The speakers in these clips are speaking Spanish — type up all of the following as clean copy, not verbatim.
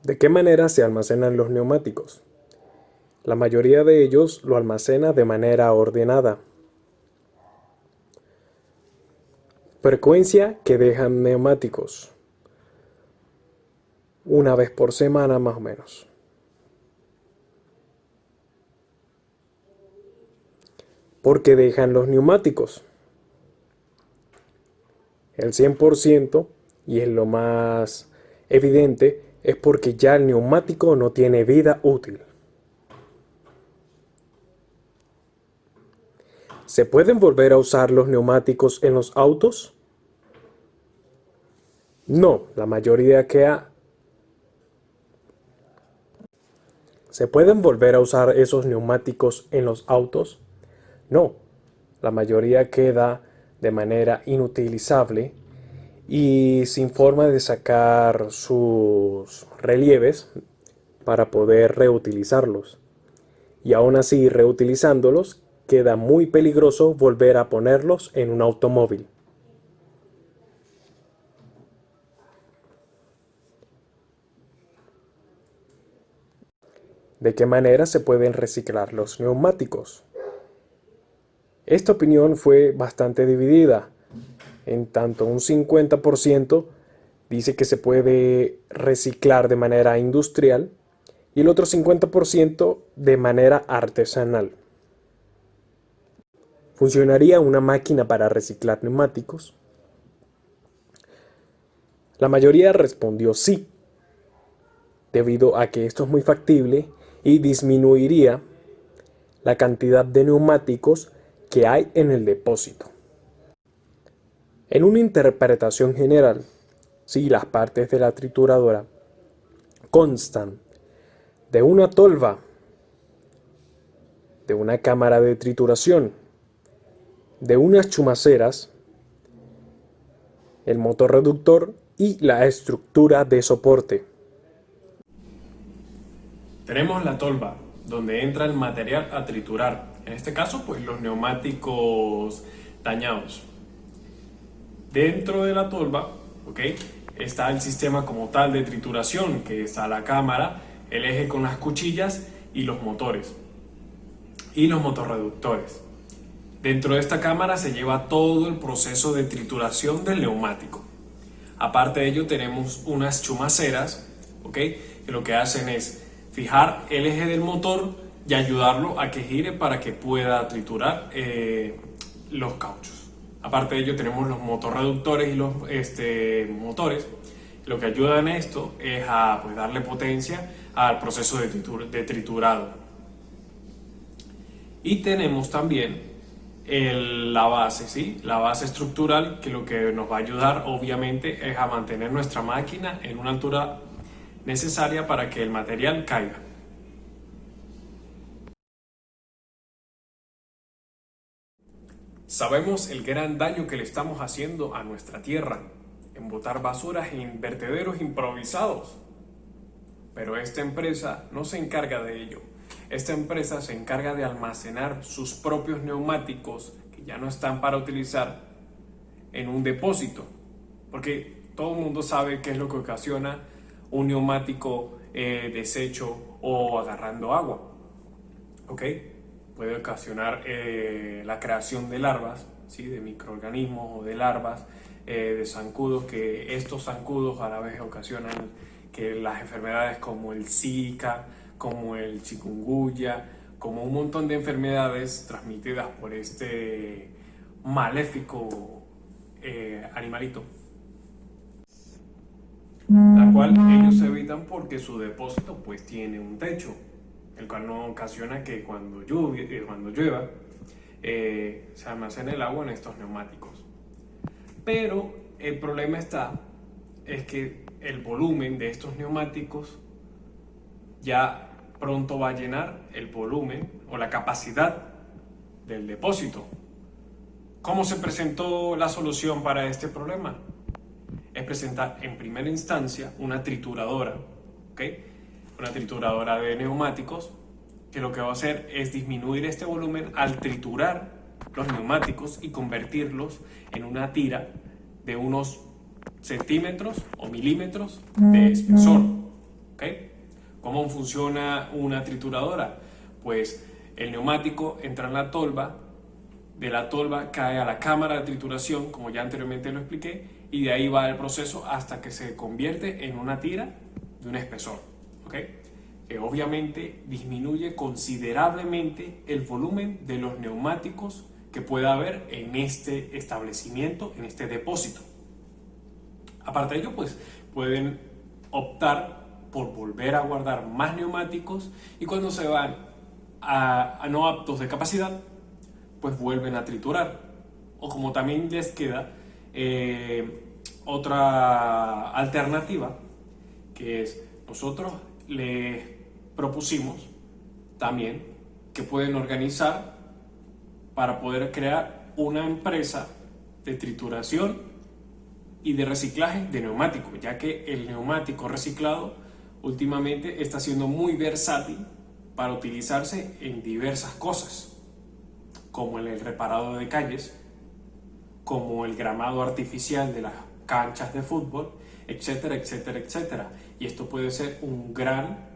¿De qué manera se almacenan los neumáticos? La mayoría de ellos lo almacena de manera ordenada. Frecuencia que dejan neumáticos. Una vez por semana más o menos. ¿Por qué dejan los neumáticos? El 100%, y es lo más evidente, es porque ya el neumático no tiene vida útil. ¿Se pueden volver a usar los neumáticos en los autos? No, la mayoría queda. ¿Se pueden volver a usar esos neumáticos en los autos? No, la mayoría queda de manera inutilizable y sin forma de sacar sus relieves para poder reutilizarlos. Y aún así, reutilizándolos, queda muy peligroso volver a ponerlos en un automóvil. ¿De qué manera se pueden reciclar los neumáticos? Esta opinión fue bastante dividida. En tanto, un 50% dice que se puede reciclar de manera industrial y el otro 50% de manera artesanal. ¿Funcionaría una máquina para reciclar neumáticos? La mayoría respondió sí, debido a que esto es muy factible y disminuiría la cantidad de neumáticos que hay en el depósito. En una interpretación general, si las partes de la trituradora constan de una tolva, de una cámara de trituración, de unas chumaceras, el motor reductor y la estructura de soporte. Tenemos la tolva, donde entra el material a triturar. En este caso, pues los neumáticos dañados. Dentro de la tolva, ¿ok?, está el sistema como tal de trituración, que está la cámara, el eje con las cuchillas y los motores. Y los motorreductores. Dentro de esta cámara se lleva todo el proceso de trituración del neumático. Aparte de ello tenemos unas chumaceras, ¿ok?, que lo que hacen es fijar el eje del motor y ayudarlo a que gire para que pueda triturar los cauchos. Aparte de ello tenemos los motorreductores y los motores. Lo que ayudan a esto es a pues, darle potencia al proceso de triturado. Y tenemos también la base, ¿sí? La base estructural, que lo que nos va a ayudar obviamente es a mantener nuestra máquina en una altura necesaria para que el material caiga. Sabemos el gran daño que le estamos haciendo a nuestra tierra en botar basuras en vertederos improvisados. Pero esta empresa no se encarga de ello. Esta empresa se encarga de almacenar sus propios neumáticos que ya no están para utilizar en un depósito. Porque todo el mundo sabe qué es lo que ocasiona un neumático deshecho o agarrando agua. ¿Ok? Puede ocasionar la creación de larvas, ¿sí?, de microorganismos o de larvas, de zancudos, que estos zancudos a la vez ocasionan que las enfermedades como el Zika, como el chikungunya, como un montón de enfermedades transmitidas por este maléfico animalito, la cual ellos evitan porque su depósito pues tiene un techo, el cual no ocasiona que cuando llueva se almacene el agua en estos neumáticos. Pero el problema es que el volumen de estos neumáticos ya pronto va a llenar el volumen o la capacidad del depósito. ¿Cómo se presentó la solución para este problema? Es presentar en primera instancia una trituradora, ¿ok?, una trituradora de neumáticos, que lo que va a hacer es disminuir este volumen al triturar los neumáticos y convertirlos en una tira de unos centímetros o milímetros de espesor. ¿ok? ¿Cómo funciona una trituradora? Pues el neumático entra en la tolva, de la tolva cae a la cámara de trituración, como ya anteriormente lo expliqué, y de ahí va el proceso hasta que se convierte en una tira de un espesor, ¿ok? Que obviamente disminuye considerablemente el volumen de los neumáticos que pueda haber en este establecimiento, en este depósito. Aparte de ello, pues pueden optar por volver a guardar más neumáticos y cuando se van a no aptos de capacidad, pues vuelven a triturar. O como también les queda otra alternativa, que es nosotros les propusimos también que pueden organizar para poder crear una empresa de trituración y de reciclaje de neumáticos, ya que el neumático reciclado últimamente está siendo muy versátil para utilizarse en diversas cosas, como el reparado de calles, como el gramado artificial de las canchas de fútbol, etcétera, etcétera, etcétera. Y esto puede ser un gran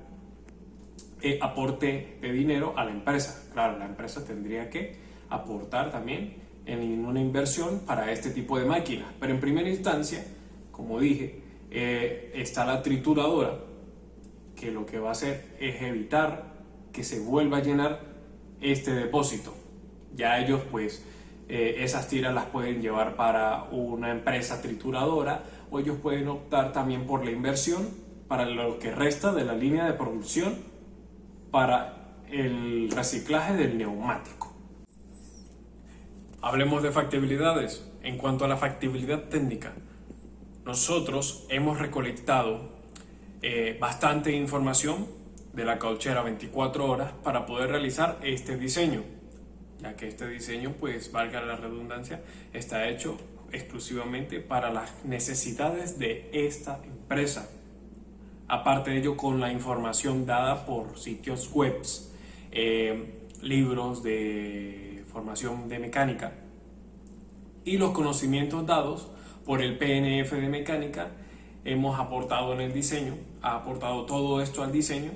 aporte de dinero a la empresa. Claro, la empresa tendría que aportar también en una inversión para este tipo de máquinas. Pero en primera instancia, como dije, está la trituradora, que lo que va a hacer es evitar que se vuelva a llenar este depósito. Ya ellos pues esas tiras las pueden llevar para una empresa trituradora o ellos pueden optar también por la inversión para lo que resta de la línea de producción para el reciclaje del neumático. Hablemos de factibilidades. En cuanto a la factibilidad técnica, nosotros hemos recolectado bastante información de la cauchera 24 horas para poder realizar este diseño, ya que este diseño, pues valga la redundancia, está hecho exclusivamente para las necesidades de esta empresa. Aparte de ello, con la información dada por sitios web, libros de formación de mecánica y los conocimientos dados por el PNF de mecánica, hemos aportado en el diseño, ha aportado todo esto al diseño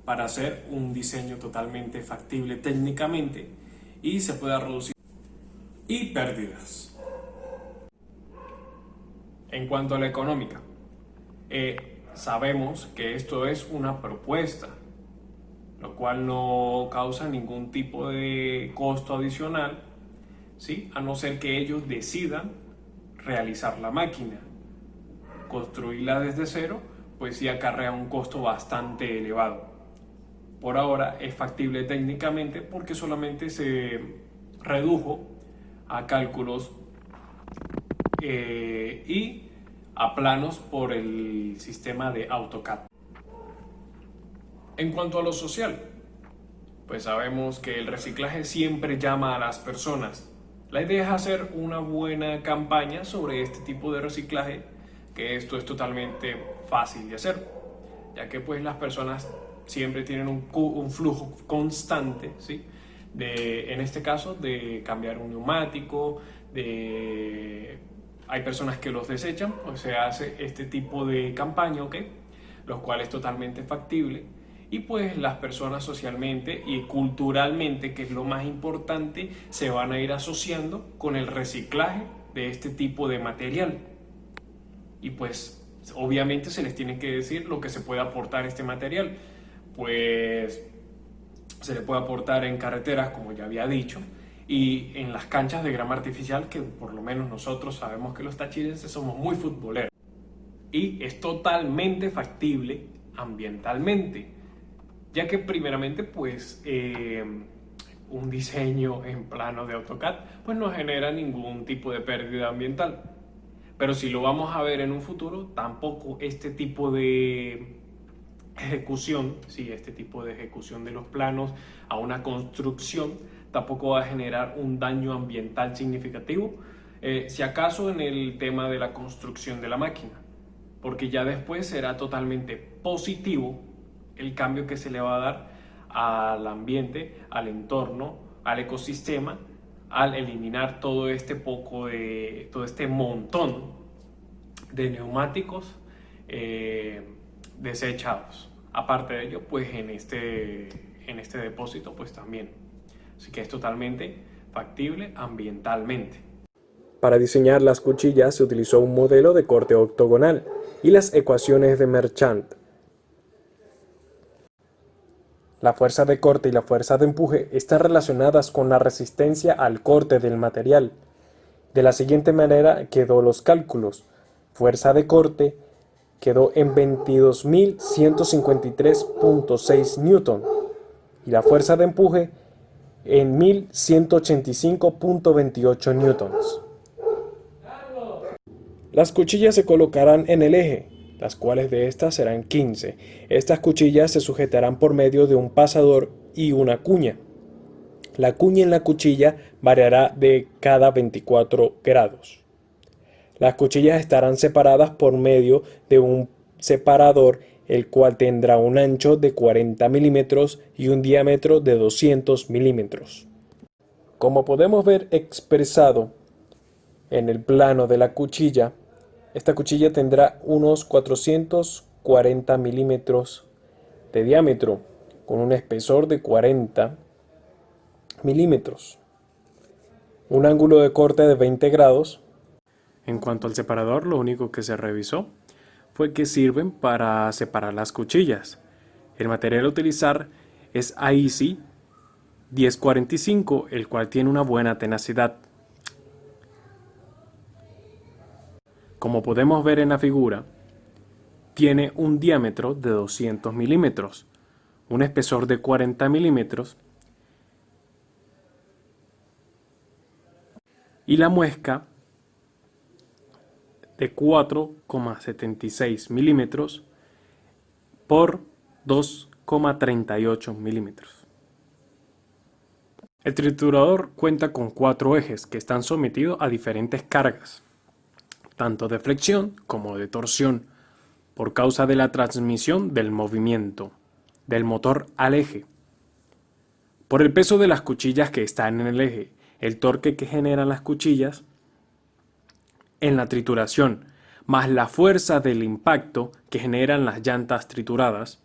para hacer un diseño totalmente factible técnicamente y se pueda reducir y pérdidas. En cuanto a la económica, sabemos que esto es una propuesta, lo cual no causa ningún tipo de costo adicional, ¿sí? A no ser que ellos decidan realizar la máquina. Construirla desde cero, pues sí acarrea un costo bastante elevado. Por ahora es factible técnicamente porque solamente se redujo a cálculos y a planos por el sistema de AutoCAD. En cuanto a lo social, pues sabemos que el reciclaje siempre llama a las personas. La idea es hacer una buena campaña sobre este tipo de reciclaje, que esto es totalmente fácil de hacer, ya que pues las personas siempre tienen un flujo constante, ¿sí? En este caso, de cambiar un neumático, hay personas que los desechan, pues se hace este tipo de campaña, ¿ok? Lo cual es totalmente factible. Y pues las personas socialmente y culturalmente, que es lo más importante, se van a ir asociando con el reciclaje de este tipo de material. Y pues obviamente se les tiene que decir lo que se puede aportar este material. Pues se le puede aportar en carreteras, como ya había dicho, y en las canchas de grama artificial, que por lo menos nosotros sabemos que los tachirenses somos muy futboleros. Y es totalmente factible ambientalmente, ya que primeramente pues un diseño en plano de AutoCAD pues no genera ningún tipo de pérdida ambiental. Pero si lo vamos a ver en un futuro, tampoco este tipo de ejecución, sí, este tipo de ejecución de los planos a una construcción, tampoco va a generar un daño ambiental significativo, si acaso en el tema de la construcción de la máquina, porque ya después será totalmente positivo el cambio que se le va a dar al ambiente, al entorno, al ecosistema, al eliminar todo este montón de neumáticos desechados. Aparte de ello, pues en este depósito, pues también. Así que es totalmente factible ambientalmente. Para diseñar las cuchillas se utilizó un modelo de corte octogonal y las ecuaciones de Merchant. La fuerza de corte y la fuerza de empuje están relacionadas con la resistencia al corte del material. De la siguiente manera quedó los cálculos. Fuerza de corte quedó en 22.153.6 Newton y la fuerza de empuje en 1.185.28 newtons. Las cuchillas se colocarán en el eje, las cuales de estas serán 15. Estas cuchillas se sujetarán por medio de un pasador y una cuña. La cuña en la cuchilla variará de cada 24 grados. Las cuchillas estarán separadas por medio de un separador, el cual tendrá un ancho de 40 milímetros y un diámetro de 200 milímetros. Como podemos ver expresado en el plano de la cuchilla, esta cuchilla tendrá unos 440 milímetros de diámetro, con un espesor de 40 milímetros, un ángulo de corte de 20 grados. En cuanto al separador, lo único que se revisó fue que sirven para separar las cuchillas. El material a utilizar es AEC 1045, el cual tiene una buena tenacidad. Como podemos ver en la figura, tiene un diámetro de 200 milímetros, un espesor de 40 milímetros y la muesca de 4,76 milímetros por 2,38 milímetros. El triturador cuenta con 4 ejes que están sometidos a diferentes cargas, tanto de flexión como de torsión, por causa de la transmisión del movimiento del motor al eje. Por el peso de las cuchillas que están en el eje, el torque que generan las cuchillas en la trituración, más la fuerza del impacto que generan las llantas trituradas,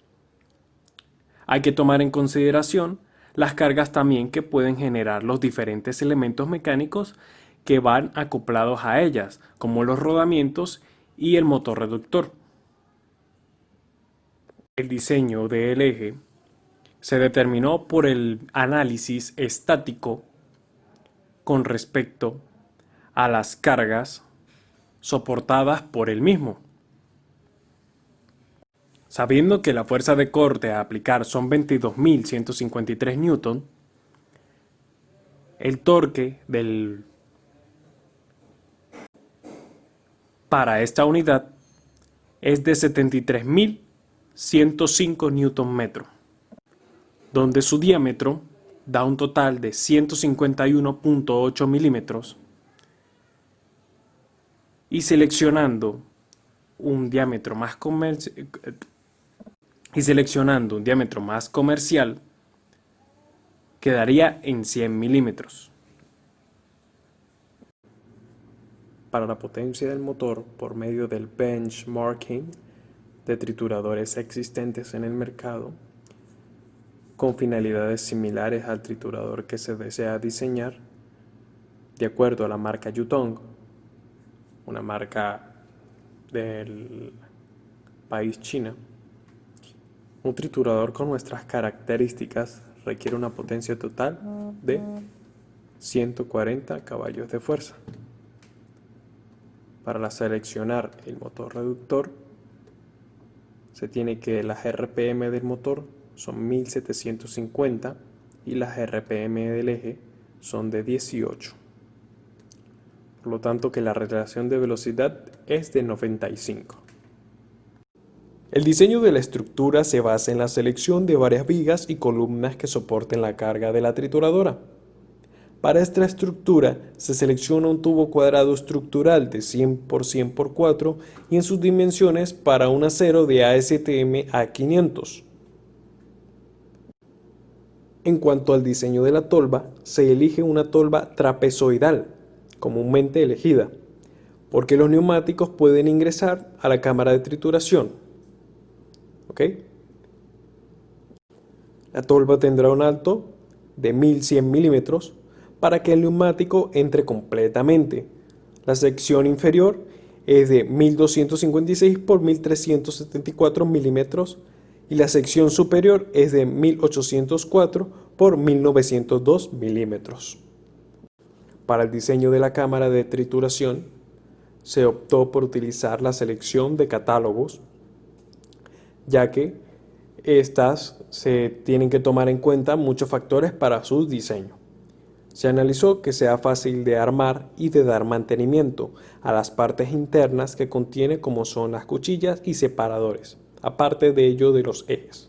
hay que tomar en consideración las cargas también que pueden generar los diferentes elementos mecánicos que van acoplados a ellas, como los rodamientos y el motor reductor. El diseño del eje se determinó por el análisis estático con respecto a las cargas soportadas por el mismo. Sabiendo que la fuerza de corte a aplicar son 22.153 newton, el torque para esta unidad es de 73.105 Nm, donde su diámetro da un total de 151.8 milímetros, y seleccionando un diámetro más comercial quedaría en 100 milímetros. Para la potencia del motor, por medio del benchmarking de trituradores existentes en el mercado, con finalidades similares al triturador que se desea diseñar, de acuerdo a la marca Yutong, una marca del país China, un triturador con nuestras características requiere una potencia total de 140 caballos de fuerza. Para seleccionar el motor reductor, se tiene que las RPM del motor son 1750 y las RPM del eje son de 18. Por lo tanto que la relación de velocidad es de 95. El diseño de la estructura se basa en la selección de varias vigas y columnas que soporten la carga de la trituradora. Para esta estructura se selecciona un tubo cuadrado estructural de 100 por 100 por 4 y en sus dimensiones para un acero de ASTM A500. En cuanto al diseño de la tolva, se elige una tolva trapezoidal, comúnmente elegida, porque los neumáticos pueden ingresar a la cámara de trituración. ¿Ok? La tolva tendrá un alto de 1100 milímetros para que el neumático entre completamente. La sección inferior es de 1256 por 1374 milímetros y la sección superior es de 1804 por 1902 milímetros. Para el diseño de la cámara de trituración, se optó por utilizar la selección de catálogos, ya que estas se tienen que tomar en cuenta muchos factores para su diseño. Se analizó que sea fácil de armar y de dar mantenimiento a las partes internas que contiene, como son las cuchillas y separadores, aparte de ello de los ejes.